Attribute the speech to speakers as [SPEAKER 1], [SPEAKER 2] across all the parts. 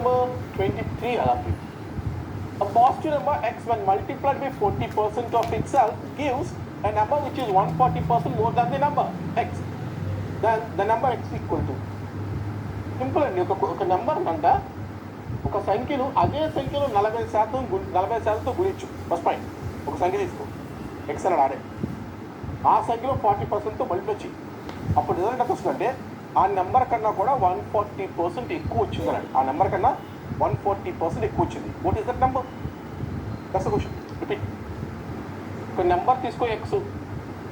[SPEAKER 1] number 23 అలాంటి. A positive number x when multiplied by 40% of itself gives a number which is 140% more than the number x. Then the number x equal to. Simple అండి. ఒక number అంట ఒక సంఖ్యను అదే సంఖ్యలో 40%తో గుణించు. First point, ఒక సంఖ్య తీసుకో ఎక్స్ అని ఆడే ఆ సంఖ్యలో 40%తో మల్టిప్లై చేయి. అప్పుడు రిజల్ట్ ఎంత వస్తుందంటే ఆ నెంబర్ కన్నా కూడా 140% ఎక్కువ వచ్చిందనండి. ఆ నెంబర్ కన్నా 140% ఎక్కువ వచ్చింది. What is that number? That's the question. Repeat. ఒక నెంబర్ తీసుకో ఎక్స్,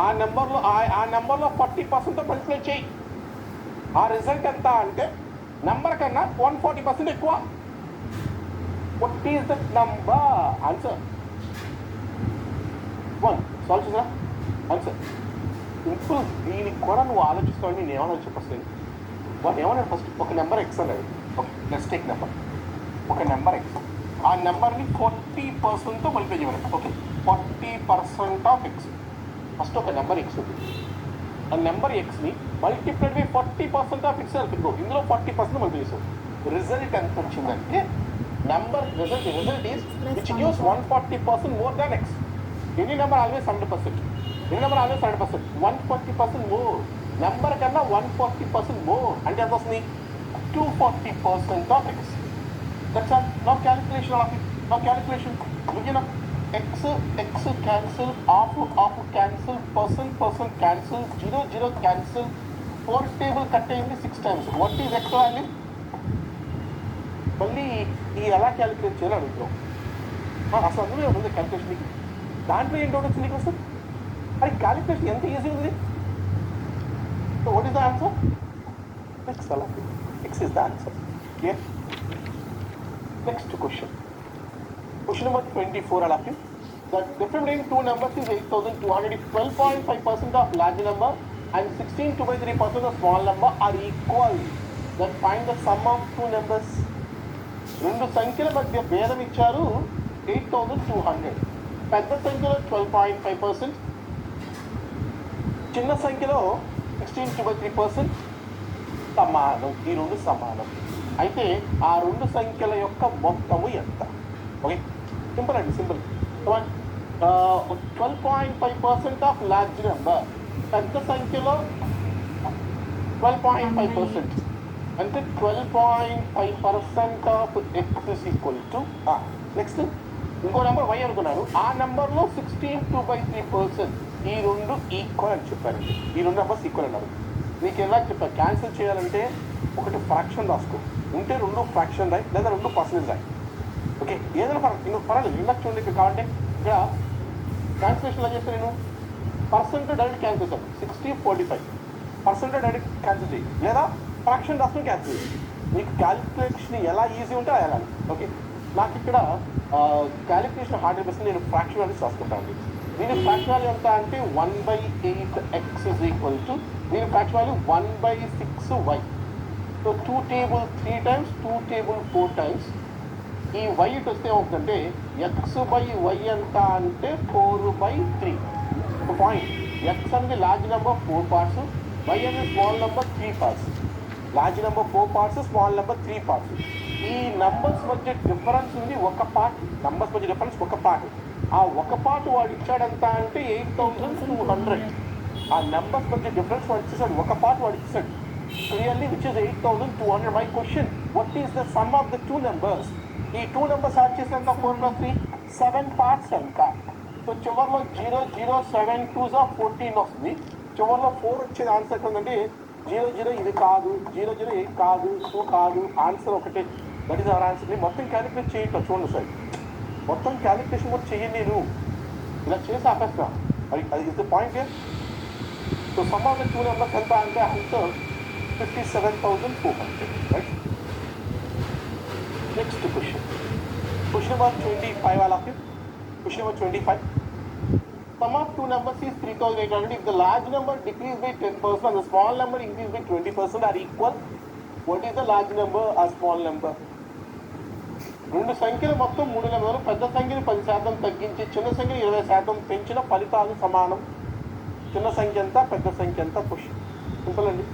[SPEAKER 1] ఆ నెంబర్లో 40%తో మల్టిప్లై చేయి. ఆ రిజల్ట్ ఎంత అంటే నెంబర్ కన్నా 140% ఎక్కువ. What is that number? Answer 1. Solve చేసారా? Answer simple. దీనికి కూడా నువ్వు ఆలోచిస్తావని నేను ఏమన్నా చెప్పొస్తాను. వాడు ఏమన్నా ఫస్ట్ ఒక నెంబర్ ఎక్స్ అన్నాడు. Okay, let's take number. ఒక నెంబర్ ఎక్స్, ఆ నెంబర్ని 40%తో మల్టిప్లై చేయమని. Okay, 40% of X. ఫస్ట్ ఒక నెంబర్ ఎక్స్ ఉంది, ఆ నెంబర్ ఎక్స్ని మల్టిప్లైడ్ బై 40% ఆఫ్ ఎక్స్ అనుకో. ఇందులో 40% మల్టిప్లై చేసావు. రిజల్ట్ ఎంత వచ్చిందంటే number result is which gives 140% more than X. Any number always 100%. Any number always 100%. 140% more. Number కన్నా 140% మోర్ అంటే ఎంత వస్తుంది? 240% of X. That's all. Now calculation of it. Now calculation begin. X cancel, of cancel, person cancel, 0 cancel, 4 table cut అయింది 6 times. What is X value? మళ్ళీ ఈ ఎలా calculate చేయాలో అడుగుతాం. అసలు అందులో ఉంది క్యాలిక్యులేషన్. నీకు దాంట్లో ఏంటో వచ్చింది నీకు వస్తుంది. అది క్యాలిక్యులేషన్ ఎంత ఈజీ ఉంది. So what is the answer? X. అలా X is the answer. Clear? Next question. Question number 24 I'll ask you. The difference between two numbers is 8,200. If 12.5% of large number and 16.23% of small number are equal, then find the sum of two numbers. రెండు సంఖ్యల మధ్య భేదం ఇచ్చారు 8,200. పెద్ద సంఖ్యలో 12.5%, చిన్న సంఖ్యలో 16.23% సమానం. ఈ రెండు సమానం అయితే ఆ రెండు సంఖ్యల యొక్క మొత్తము ఎంత? ఓకే, సింపుల్ అండి, సింపుల్. 12.5% ఆఫ్ లార్జ్ నెంబర్, పెద్ద సంఖ్యలో 12.5% అంటే 12.5% of X is equal to. Next ఇంకో నెంబర్ వై అనుకున్నారు. ఆ నెంబర్లో 16.23%. ఈ రెండు ఈక్వల్ అని చెప్పారు. ఈ రెండు నెంబర్స్ ఈక్వల్ అన్నారు. మీకు ఎలా చెప్పారు? క్యాన్సిల్ చేయాలంటే ఒకటి ఫ్రాక్షన్ రాసుకో, ఉంటే రెండు ఫ్రాక్షన్ రాయి, లేదా రెండు పర్సెంటేజ్ రాయి. ఓకే, ఏదైనా ఇంకొక పర్వాలేదు. ఇలా చూడండి, ఇక్కడ కావాలంటే ఇక్కడ ట్రాన్స్లేషన్ ఎలా చేస్తాను నేను? పర్సెంట్ డైరెక్ట్ క్యాన్సిల్ చేస్తాను. 60/45 డైరెక్ట్ క్యాన్సిల్ చేయి, లేదా ఫ్రాక్షన్ రాసుకుని క్యాన్సిల్ చేయి. మీకు క్యాలిక్యులేషన్ ఎలా ఈజీ ఉంటే అలా. ఓకే, నాకు ఇక్కడ క్యాలిక్యులేషన్ హార్డ్ అనిపిస్తుంది. నేను ఫ్రాక్షన్ వాల్యూస్ రాసుకుంటాను. దీని ఫ్రాక్షన్ వాల్యూ ఎంత అంటే 1/8x ఇస్ ఈక్వల్ టు, దీని fraction value 1/6y. So 2 table 3 times, 2 table 4 times. ఈ y ఇటు వస్తే ఏమవుతుందంటే x/y ఎంత అంటే 4/3. ఒక పాయింట్. x అనేది లార్జ్ నెంబర్ 4 parts, y అనేది small number 3 parts. Large number 4 parts, small number 3 parts. ఈ నంబర్స్ మధ్య డిఫరెన్స్ ఉంది ఒక పార్ట్. నంబర్స్ మధ్య డిఫరెన్స్ ఒక పార్ట్. ఆ ఒక పార్ట్ వాడు ఇచ్చాడంత అంటే 8,200. ఆ నెంబర్స్ మధ్య డిఫరెన్స్ వాడు ఇచ్చేసాడు. ఒక పార్ట్ వాడు ఇచ్చాడు clearly, which is 8,200. My question, what is the sum of the two numbers? ఈ 2 నెంబర్స్ యాడ్ చేస్తే ఎంత? 4+3 7 parts ఇంకా. సో చివరిలో 0 0 7 2s 14 వస్తుంది. చివరిలో 4 వచ్చేది ఆన్సర్ ఎక్కడుందంటే 0 0 ఇది కాదు, 0 0 8 కాదు, 2 కాదు, ఆన్సర్ ఒకటే. That is our answer. మొత్తం క్యాలిక్యులేట్ చేయటం చూడండి సార్, మొత్తం క్యాలిక్యులేషన్ కూడా చెయ్యండి. నేను ఇలా చేసి ఆపేస్తా. అది is the point. So some of the two numbers ఎంత అంటే answer 57,400. Right. Next question. Question number 25 I'll ask you. Question number 25. Sum of two numbers is 3,800. If the large number decrease by 10% and the small number increase by 20% are equal, what is the large number or small number? రెండు సంఖ్యలు మొత్తం 3 నెంబర్లు. పెద్ద సంఖ్యని 10% తగ్గించి చిన్న సంఖ్యని 20% పెంచిన ఫలితాలు సమానం. చిన్న సంఖ్య ఎంత, పెద్ద సంఖ్య ఎంత? క్వశ్చన్ సింపుల్ అండి.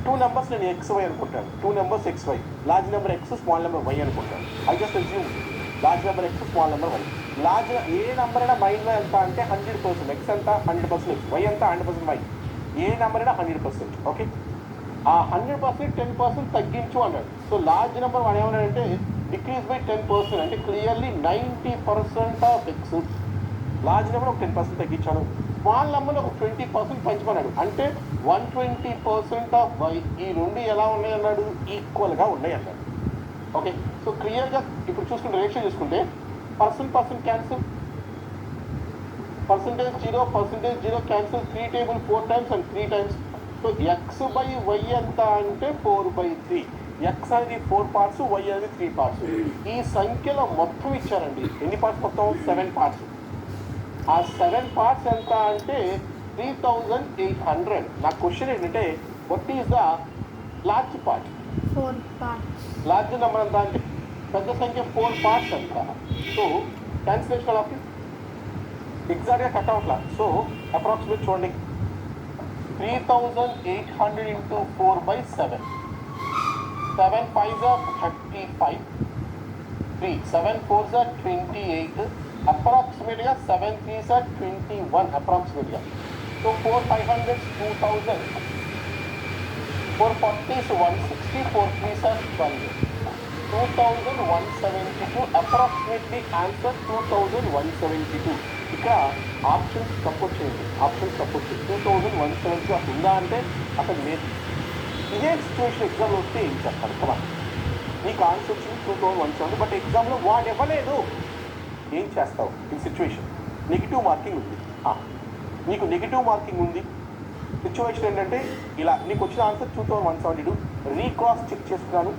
[SPEAKER 1] 2 నెంబర్స్ నేను XY అనుకుంటాను, 2 numbers XY, large number X, small number Y అనుకుంటాను. I just assume large number X, small number Y. A number అయినా మైండ్లో ఎంత అంటే 100%, X ఎంత 100% X, Y ఎంత 100% Y. ఏ నెంబర్ అయినా 100%. ఓకే, ఆ 100% 10% తగ్గించు అన్నాడు. సో లార్జ్ నెంబర్ వాడు ఏమన్నాడంటే డిక్రీజ్ బై 10%, అంటే clearly 90% of X. Large number ఒక 10% తగ్గించాను, స్మాల్ నెంబర్ ఒక 20% పెంచమన్నాడు, అంటే 120% ఆఫ్ Y. ఈ రెండు ఎలా ఉన్నాయి అన్నాడు, ఈక్వల్గా ఉన్నాయి అన్నాడు. ఓకే, సో క్లియర్గా ఇప్పుడు చూసుకుంటే రేషియో చూసుకుంటే percent cancel, percentage zero cancel, 3 table 4 times and 3 times. So X/Y ఎంత అంటే 4/3. X అనేది 4 parts, Y అనేది 3 parts. ఈ సంఖ్యలో మొత్తం ఇచ్చారండి. ఎన్ని పార్ట్స్ మొత్తం? 7 parts. ఆ 7 parts ఎంత అంటే 3800. నా క్వశ్చన్ ఏంటంటే what is the large part?
[SPEAKER 2] 4 parts.
[SPEAKER 1] Large number ఎంత అంటే పెద్ద సంఖ్య 4 parts అంట. సో క్యాన్సిలేషన్ ఆఫ్ ఎగ్జాక్ట్గా కట్ అవట్లా. సో అప్రాక్సిమేట్ చూడండి, 3800 into 4/7. 7 5s are 35, 7 4s are 28, approximately 7 3s are 21 approximately. So 4 500s 2000, 4 40s 160, 4 3s are 12, 2172, approximately answer 2172. ఇక్కడ options support చేయండి, 2172 అసలు ఉందా అంటే అసలు లేదు. ఇదే సిచ్యువేషన్ ఎగ్జామ్లో వస్తే ఏం చెప్తాను కదా, నీకు ఆన్సర్ వచ్చింది 2170, బట్ ఎగ్జామ్లో వాడు ఇవ్వలేదు, ఏం చేస్తావు? ఈ సిచ్యువేషన్ నెగిటివ్ మార్కింగ్ ఉంది, నీకు నెగిటివ్ మార్కింగ్ ఉంది. సిచ్యువేషన్ ఏంటంటే ఇలా నీకు వచ్చిన ఆన్సర్ 2172, రీక్రాస్ చెక్ చేసుకున్నాను,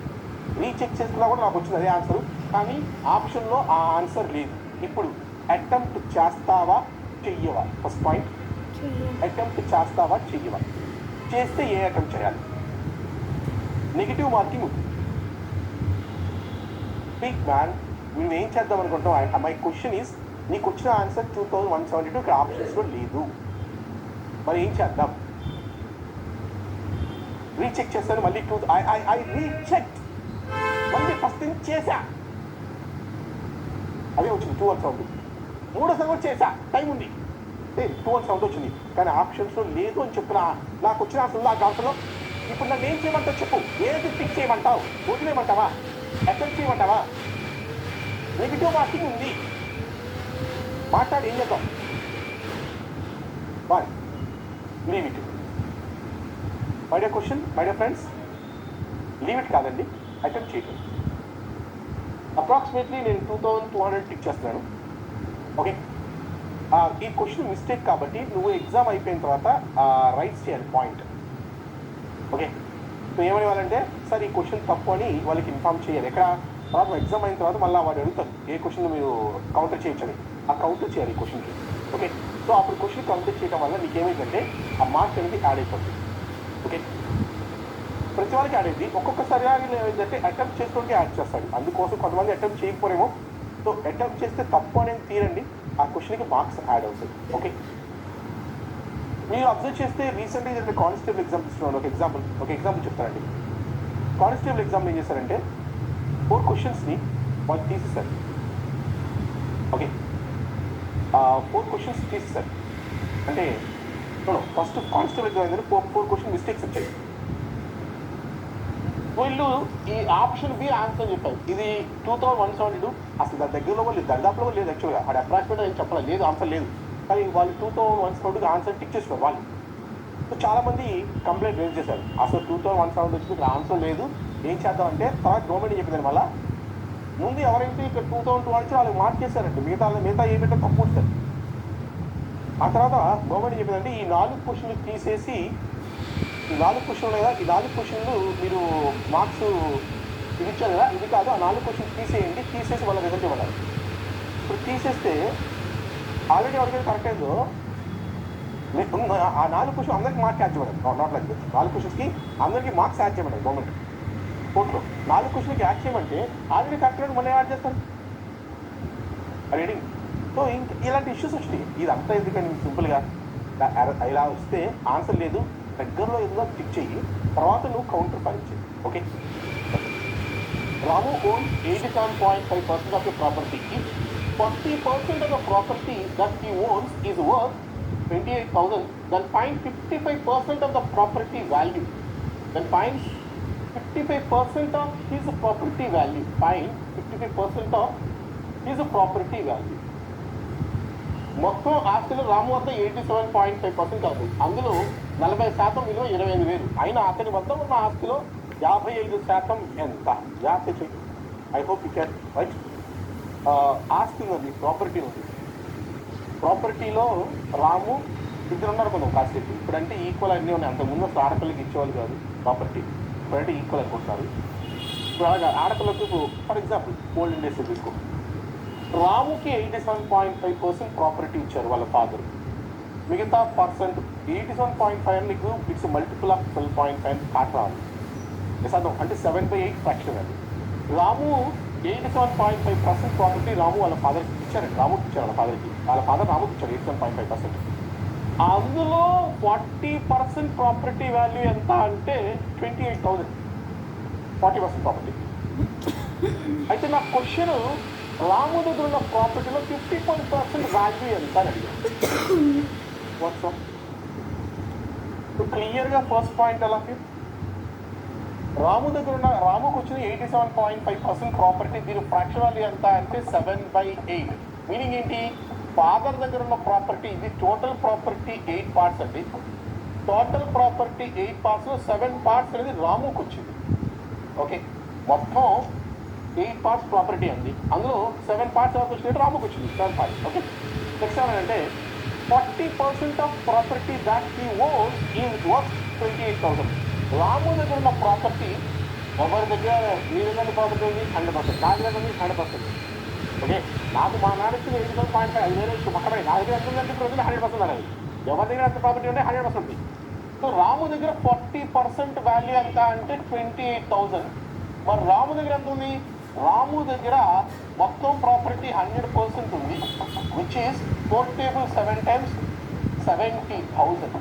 [SPEAKER 1] రీచెక్ చేసుకున్నా కూడా నాకు వచ్చింది అదే ఆన్సర్, కానీ ఆప్షన్లో ఆ ఆన్సర్ లేదు. ఇప్పుడు అటెంప్ట్ చేస్తావా చెయ్యవా? ఫస్ట్ పాయింట్, అటెంప్ట్ చేస్తావా చెయ్యవా? చేస్తే ఏ అటెంప్ట్ చేయాలి? నెగిటివ్ మార్కింగ్ ఉంది. స్పీక్ మ్యాన్, నువ్వు ఏం చేద్దాం అనుకుంటావు? మై క్వశ్చన్ ఈస్, నీకు వచ్చిన ఆన్సర్ 2172, ఇక్కడ ఆప్షన్స్లో లేదు, మరి ఏం చేద్దాం? రీచెక్ చేస్తాను మళ్ళీ, ఐ రీచెక్ మళ్ళీ ఫస్ట్ థింగ్ చేశా, అదే వచ్చింది 2172. మూడోసారి కూడా చేశా, టైం ఉంది, 2172 వచ్చింది, కానీ ఆప్షన్స్లో లేదు అని చెప్తున్నా. నాకు వచ్చిన ఆన్సర్ నాకు ఆన్సర్లో. ఇప్పుడు నన్ను ఏం చేయమంటావు చెప్పు? ఏది పిక్ చేయమంటావు? వదిలేయమంటావా? అటెంప్ట్ చేయమంటావా? నెగిటివ్ మార్కింగ్ ఉంది, మాట్లాడి ఏం చేద్దాం? Boy, leave it. My dear question, my dear friends, leave it కాదండి, అటెంప్ట్ చేయటం. అప్రాక్సిమేట్లీ నేను 2200 టిక్ చేస్తున్నాను. ఓకే, ఈ క్వశ్చన్ మిస్టేక్ కాబట్టి నువ్వు ఎగ్జామ్ అయిపోయిన తర్వాత రైట్స్ చేయాలి పాయింట్. ఓకే, సో ఏమని వాళ్ళంటే సార్ ఈ క్వశ్చన్ తప్పు అని వాళ్ళకి ఇన్ఫార్మ్ చేయాలి. ఎక్కడ? తర్వాత ఎగ్జామ్ అయిన తర్వాత మళ్ళీ వాడు అడుగుతారు ఏ క్వశ్చన్ మీరు కౌంటర్ చేయొచ్చని, ఆ కౌంటర్ చేయాలి ఈ క్వశ్చన్కి. ఓకే, సో అప్పుడు క్వశ్చన్ కౌంటర్ చేయడం వల్ల నీకేమైందంటే ఆ మార్క్స్ అనేది యాడ్ అయిపోతుంది. ఓకే, ప్రతి వాళ్ళకి యాడ్ అయింది. ఒక్కొక్కసారి ఏమైందంటే అటెంప్ట్ చేసుకోవడానికి యాడ్ చేస్తాడు, అందుకోసం కొంతమంది అటెంప్ట్ చేయకపోరేమో. సో అటెంప్ట్ చేస్తే తప్పు అనేది తీరండి, ఆ క్వశ్చన్కి మార్క్స్ యాడ్ అవుతుంది. ఓకే, మీరు అబ్జర్వ్ చేస్తే రీసెంట్గా జరిగిన కానిస్టేబుల్ ఎగ్జామ్ ఇస్తున్నాను. ఒక ఎగ్జాంపుల్ చెప్తానండి. కానిస్టేబుల్ ఎగ్జామ్ ఏం చేశారంటే 4 క్వశ్చన్స్ని వాళ్ళు తీసేశారు. ఓకే, 4 క్వశ్చన్స్ తీసేశారు. అంటే ఫస్ట్ కానిస్టేబుల్ ఎగ్జామ్ ఏంటంటే 4 క్వశ్చన్ మిస్టేక్స్ వచ్చాయి. వీళ్ళు ఈ ఆప్షన్ బి ఆన్సర్ చెప్పారు, ఇది 2172. అసలు దాని దగ్గరలో లేదు, దరిదాపులో లేదు. యాక్చువల్గా అది అప్రాక్సిమేట్ అని చెప్పలేదు, లేదు ఆన్సర్ లేదు, కానీ వాళ్ళు 2172 ఆన్సర్ టిక్ చేస్తున్నారు వాళ్ళు. సో చాలామంది కంప్లైంట్ రేజ్ చేశారు, అసలు 2172 వచ్చింది, ఇక్కడ ఆన్సర్ లేదు, ఏం చేద్దామంటే తర్వాత గవర్నమెంట్ చెప్పిందని మళ్ళీ ముందు ఎవరైతే ఇక్కడ 2200 వాళ్ళకి మార్క్ చేశారంటే మిగతా ఏ పెట్టారు తప్పు ఉంటారు. ఆ తర్వాత గవర్నమెంట్ చెప్పిందంటే ఈ 4 క్వశ్చన్లు తీసేసి, ఈ 4 క్వశ్చన్లు కదా, ఈ 4 క్వశ్చన్లు మీరు మార్క్స్ ఇది ఇచ్చారు కదా, ఇది కాదు, ఆ 4 క్వశ్చన్స్ తీసేసి వాళ్ళ రిజల్ట్ ఇవ్వన్నారు. ఇప్పుడు తీసేస్తే ఆల్రెడీ ఎవరికైతే కరెక్ట్ అయిందో ఆ 4 క్వశ్చన్ అందరికీ మార్క్స్ యాడ్ చేయమన్నారు. నాట్ లైక్ దిస్, 4 క్వశ్చన్స్కి అందరికీ మార్క్స్ యాడ్ చేయమన్నారు గవర్నమెంట్ కోర్టులో. 4 క్వశ్చన్కి యాడ్ చేయమంటే ఆల్రెడీ కరెక్ట్ మళ్ళీ యాడ్ చేస్తారు రీడింగ్. సో ఇలాంటి ఇష్యూస్ వచ్చినాయి. ఇదంతా ఎందుకని సింపుల్గా ఇలా వస్తే ఆన్సర్ లేదు, దగ్గరలో ఏదో టిక్ చెయ్యి, తర్వాత నువ్వు కౌంటర్ ఫైల్ చెయ్యి. Okay, Ramu owns 87.5% of the property. If 40% of the property that he owns is worth 28,000, then find 55% of the property value. Then find 55% of his property value. Find 55% of his property value. మొత్తం ఆస్తిలో రాము వద్ద 87.5% కాదు, అందులో 40% విలువ 25,000. అయినా అతని వద్ద ఉన్న ఆస్తిలో 55% ఎంత? జాగ్రత్త చెయ్యి. I hope you can write. ఆస్తి ఉంది, ప్రాపర్టీ ఉంది. ప్రాపర్టీలో రాము ఇద్దరు ఉన్నారు కొంచెం కాసేపు. ఇప్పుడంటే ఈక్వల్ అన్నీ ఉన్నాయి. అంతకుముందు అసలు ఆడపిల్లకి ఇచ్చేవాళ్ళు కాదు ప్రాపర్టీ, ఇప్పుడంటే ఈక్వల్ అనుకుంటున్నారు. ఇప్పుడు అలాగా ఆడపిల్లకు ఫర్ ఎగ్జాంపుల్ ఓల్డ్ డేస్ తీసుకో, రాముకి 87.5% ప్రాపర్టీ ఇచ్చారు వాళ్ళ ఫాదర్. మిగతా పర్సెంట్ 87.5 నీకు ఇట్స్ మల్టిపుల్ ఆఫ్ 12.5 కాట్ రావాలి. నిజాం అంటే 7/8 ఫ్రాక్షన్ అది. రాము 87.5% ప్రాపర్టీ రాము వాళ్ళ ఫాదర్కి ఇచ్చారండి. రాముకి ఇచ్చారు వాళ్ళ ఫాదర్కి, వాళ్ళ ఫాదర్ రాముకి ఇచ్చారు 87.5%. అందులో 40% ప్రాపర్టీ వాల్యూ ఎంత అంటే 28,000. 40% ప్రాపర్టీ. అయితే నా క్వశ్చన్, రాము దగ్గర ఉన్న ప్రాపర్టీలో 51% వాల్యూ ఎంత అని అడిగాను. వాట్సాప్ క్లియర్గా ఫస్ట్ పాయింట్ ఎలా? రాము దగ్గర ఉన్న, రాముకు వచ్చిన 87.5% ప్రాపర్టీ, దీని ఫ్రాక్షన్ వాల్యూ ఎంత అంటే 7/8. మీనింగ్ ఏంటి? ఫాదర్ దగ్గర ఉన్న ప్రాపర్టీ, ఇది టోటల్ ప్రాపర్టీ 8 పార్ట్స్ అండి. టోటల్ ప్రాపర్టీ 8 పార్ట్స్లో 7 పార్ట్స్ అనేది రాముకు వచ్చింది. ఓకే, మొత్తం 8 పార్ట్స్ ప్రాపర్టీ అండి, అందులో 7 పార్ట్స్ ఎవరికి వచ్చినట్టు రాముకు వచ్చింది, 7 పార్ట్స్. ఓకే, నెక్స్ట్ ఏమంటే 40% of property that he ones is worth 28,000. రాము దగ్గర ఉన్న ప్రాపర్టీ, ఎవరి దగ్గర మీ దగ్గర ప్రాపర్టీ ఉంది 100%, నా దగ్గర ఉంది 100%. ఓకే, నాకు మా నాన్న ఇచ్చిన 87.5 అది వేరే విషయం. అక్కడ నా దగ్గర ఎంత ఉందంటే ఇప్పుడు 100% అనేది, ఎవరి దగ్గర ఎంత ప్రాపర్టీ ఉంటే 100%. సో రాము దగ్గర 40% వాల్యూ ఎంత అంటే 28,000. మరి రాము దగ్గర ఎంత ఉంది? రాము దగ్గర మొత్తం ప్రాపర్టీ 100% ఉంది, విచ్ ఈస్ 4 టేబుల్ 7 times 70,000.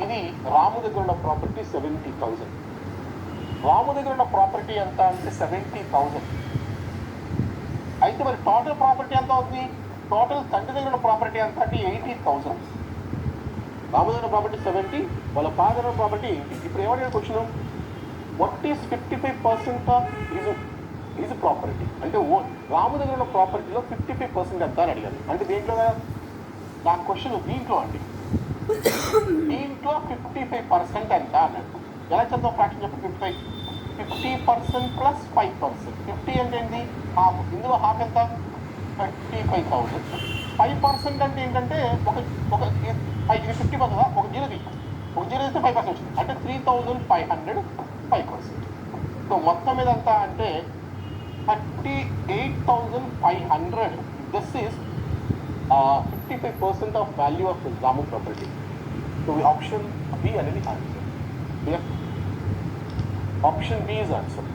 [SPEAKER 1] ఇది రాము దగ్గర ఉన్న ప్రాపర్టీ 70,000. రాము దగ్గర ఉన్న ప్రాపర్టీ ఎంత అంటే 70,000. అయితే మరి టోటల్ ప్రాపర్టీ ఎంత అవుతుంది? టోటల్ తండ్రి దగ్గర ఉన్న ప్రాపర్టీ ఎంత అంటే 80,000. రాము దగ్గర ప్రాపర్టీ 70, వాళ్ళ ఫాదర్ ప్రాపర్టీ 80. ఇప్పుడు ఏమడిగిన question, what is 55% of is property అంటే రాము దగ్గర ఉన్న ప్రాపర్టీలో 55% ఎంత అని అడిగారు. అంటే దేంట్లో నా క్వశ్చన్ దీంట్లో అండి, దీంట్లో 55% ఎంత అన్నాడు. ఎలా చెప్తాం ఫ్రాక్షన్ చెప్పి 50% ప్లస్ 5%. 50 అంటే ఏంటి? హాఫ్. ఇందులో హాఫ్ ఎంత? 35,000. 5% అంటే ఏంటంటే ఒక 50% ఒక జీరో తీసి 5% వచ్చింది అంటే 3,500. 5%. సో మొత్తం మీద ఎంత అంటే 38,500. This is 55% of value of Ramu property. So option B అనేది ఆన్సర్. Option B is answer.